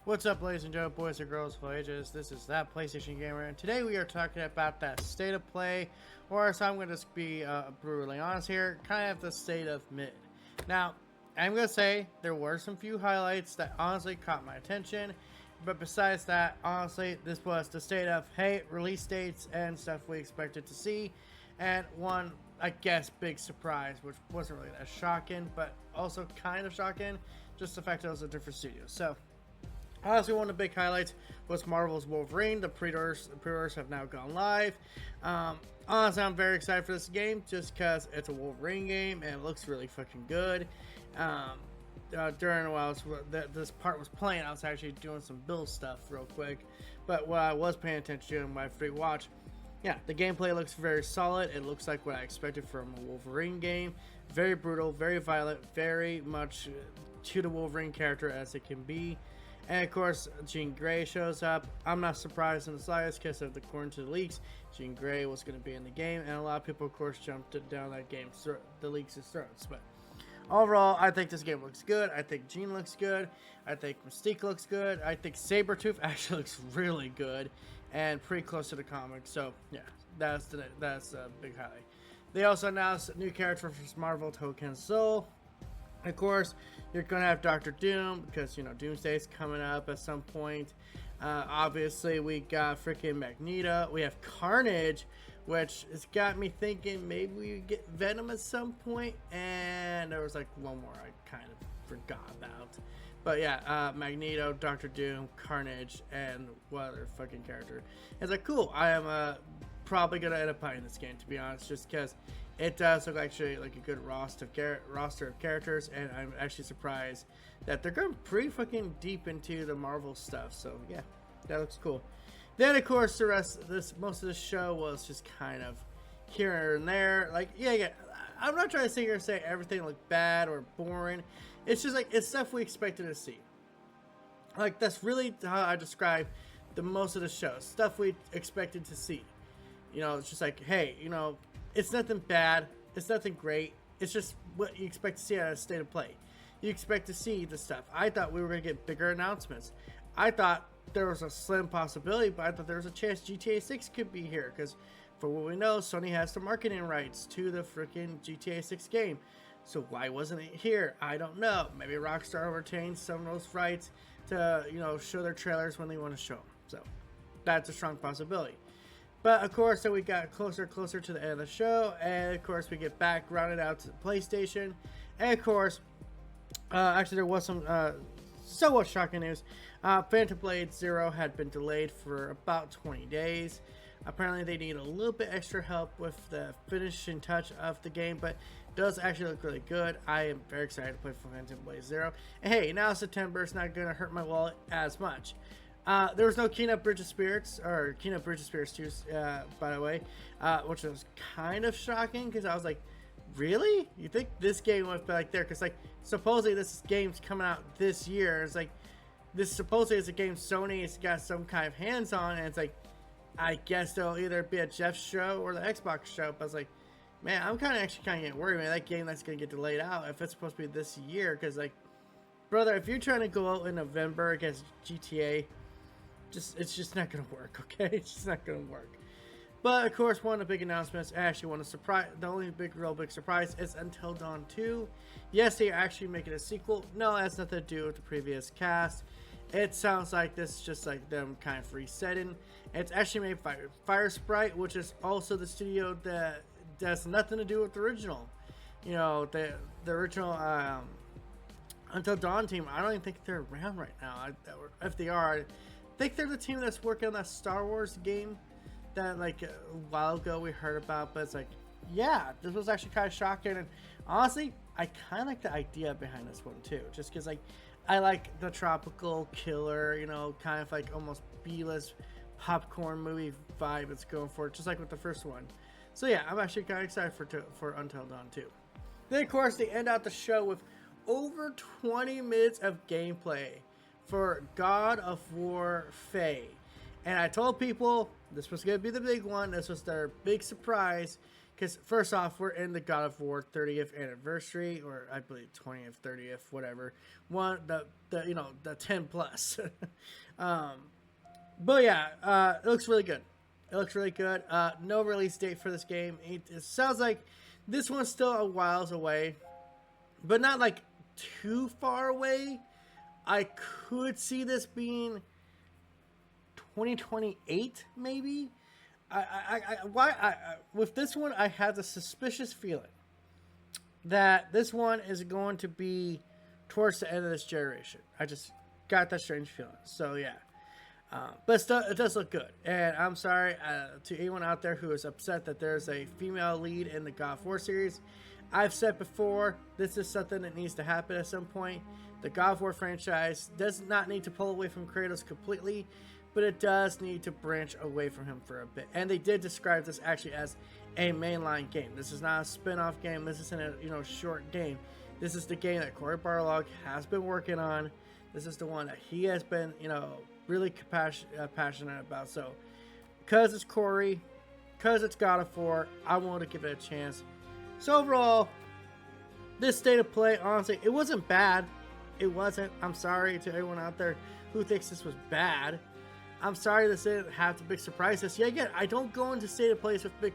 What's up, ladies and gentlemen, boys and girls of all ages? This is That PlayStation Gamer, and today we are talking about that state of play, or so I'm going to be brutally honest here, kind of the state of mid. Now, I'm going to say there were some few highlights that honestly caught my attention, but besides that, honestly, this was the state of, hey, release dates and stuff we expected to see, and one, I guess, big surprise, which wasn't really that shocking, but also kind of shocking, just the fact that it was a different studio. So, honestly, one of the big highlights was Marvel's Wolverine. The pre-orders have now gone live. Honestly, I'm very excited for this game just because it's a Wolverine game and it looks really fucking good. While this part was playing, I was actually doing some build stuff real quick. But what I was paying attention to in my free watch, yeah, the gameplay looks very solid. It looks like what I expected from a Wolverine game. Very brutal, very violent, very much to the Wolverine character as it can be. And of course, Jean Grey shows up. I'm not surprised in the slightest because according to the leaks, Jean Grey was going to be in the game, and a lot of people, of course, jumped down that game's the leaks' throats. But overall, I think this game looks good. I think Jean looks good. I think Mystique looks good. I think Sabretooth actually looks really good and pretty close to the comic. So yeah, that's a big highlight. They also announced a new character for Marvel, Token Soul. Of course, you're going to have Doctor Doom because, you know, Doomsday's coming up at some point. Obviously, we got freaking Magneto. We have Carnage, which has got me thinking maybe we get Venom at some point. And there was like one more I kind of forgot about. But yeah, Magneto, Doctor Doom, Carnage, and what other fucking character. It's like, cool. I am probably going to end up playing this game, to be honest, just because it does look actually like a good roster of characters, and I'm actually surprised that they're going pretty fucking deep into the Marvel stuff. So yeah, that looks cool. Then of course most of the show was just kind of here and there. Like yeah, I'm not trying to sit here and say everything looked bad or boring. It's just like it's stuff we expected to see. Like that's really how I describe the most of the show. Stuff we expected to see. You know, it's just like, hey, you know, it's nothing bad. It's nothing great. It's just what you expect to see out of State of Play. You expect to see the stuff. I thought we were going to get bigger announcements. I thought there was a slim possibility, but I thought there was a chance GTA 6 could be here. Because for what we know, Sony has the marketing rights to the freaking GTA 6 game. So why wasn't it here? I don't know. Maybe Rockstar retained some of those rights to, you know, show their trailers when they want to show them. So that's a strong possibility. But of course, so we got closer to the end of the show, and of course we get back rounded out to the PlayStation, and of course, actually there was some somewhat shocking news. Phantom Blade Zero had been delayed for about 20 days. Apparently they need a little bit extra help with the finishing touch of the game, but it does actually look really good. I am very excited to play for Phantom Blade Zero. And hey, now September, it's not going to hurt my wallet as much. There was no Kena Bridge of Spirits, or Kena Bridge of Spirits 2, by the way, which was kind of shocking, because I was like, really? You think this game would be like there? Because, like, supposedly this game's coming out this year. It's like, this supposedly is a game Sony's got some kind of hands on, and it's like, I guess there'll either be a Jeff show or the Xbox show, but I was like, man, I'm kind of getting worried, man, that game that's going to get delayed out, if it's supposed to be this year, because, like, brother, if you're trying to go out in November against GTA, it's just not gonna work, okay? It's just not gonna work. But of course, one of the big announcements, the only real big surprise is Until Dawn 2. Yes, they are actually making a sequel. No, it has nothing to do with the previous cast. It sounds like this is just like them kind of resetting. It's actually made by Firesprite, which is also the studio that has nothing to do with the original. You know, the original Until Dawn team, I don't even think they're around right now. If they are, I think they're the team that's working on that Star Wars game that like a while ago we heard about, but it's like, yeah, this was actually kind of shocking, and honestly, I kind of like the idea behind this one too, just because like I like the tropical killer, you know, kind of like almost B-list popcorn movie vibe it's going for, just like with the first one. So yeah, I'm actually kind of excited for Until Dawn 2. Then of course they end out the show with over 20 minutes of gameplay for God of War Faye. And I told people this was going to be the big one. This was their big surprise. because first off, we're in the God of War 30th anniversary, or I believe 20th, 30th, whatever. The 10 plus. But yeah, it looks really good. It looks really good. No release date for this game. It sounds like this one's still a whiles away, but not like too far away. I could see this being 2028, maybe. With this one, I have the suspicious feeling that this one is going to be towards the end of this generation. I just got that strange feeling. So yeah. But it does look good. And I'm sorry to anyone out there who is upset that there's a female lead in the God of War series. I've said before, this is something that needs to happen at some point. The God of War franchise does not need to pull away from Kratos completely, but it does need to branch away from him for a bit. And they did describe this actually as a mainline game. This is not a spin-off game. This isn't a short game. This is the game that Cory Barlog has been working on. This is the one that he has been, really passionate about. So, because it's Cory, because it's God of War, I want to give it a chance. So overall, this state of play, honestly, it wasn't bad. It wasn't. I'm sorry to everyone out there who thinks this was bad. I'm sorry this didn't have the big surprises. Yeah, again, I don't go into state of plays with big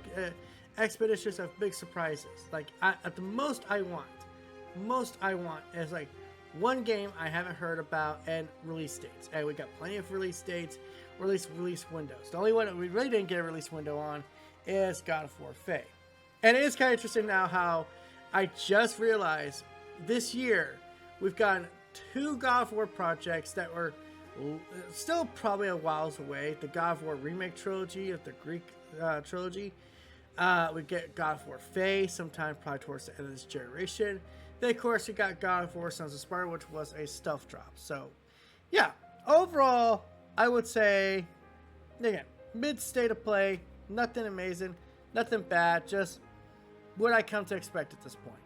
expeditions of big surprises. Like, at the most I want is like one game I haven't heard about and release dates. And we got plenty of release dates, release windows. The only one that we really didn't get a release window on is God of War Faye. And it is kind of interesting now how I just realized this year we've gotten 2 God of War projects that were still probably a whiles away. The God of War remake trilogy of the Greek trilogy. We get God of War Faye sometime probably towards the end of this generation. Then, of course, we got God of War Sons of Sparta, which was a stealth drop. So, yeah, overall, I would say, again, mid state of play, nothing amazing, nothing bad, just what I come to expect at this point.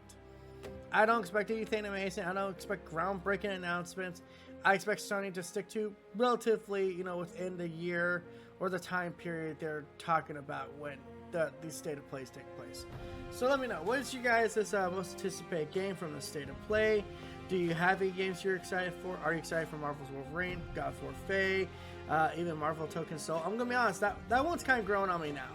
I don't expect anything amazing. I don't expect groundbreaking announcements. I expect Sony to stick to relatively, within the year or the time period they're talking about when these state of plays take place. So let me know, what is you guys' most anticipated game from the state of play? Do you have any games you're excited for? Are you excited for Marvel's Wolverine, God of War Faye, even Marvel Token Soul? I'm gonna be honest, that one's kind of growing on me now,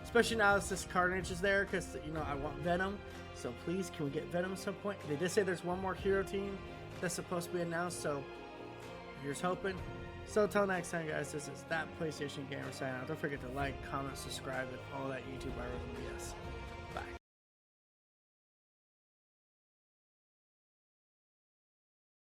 especially now that this Carnage is there, because I want Venom. So please, can we get Venom at some point? They did say there's one more hero team that's supposed to be announced, so here's hoping. So until next time, guys, this is That PlayStation Gamer signing out. Don't forget to like, comment, subscribe, and all that YouTube algorithm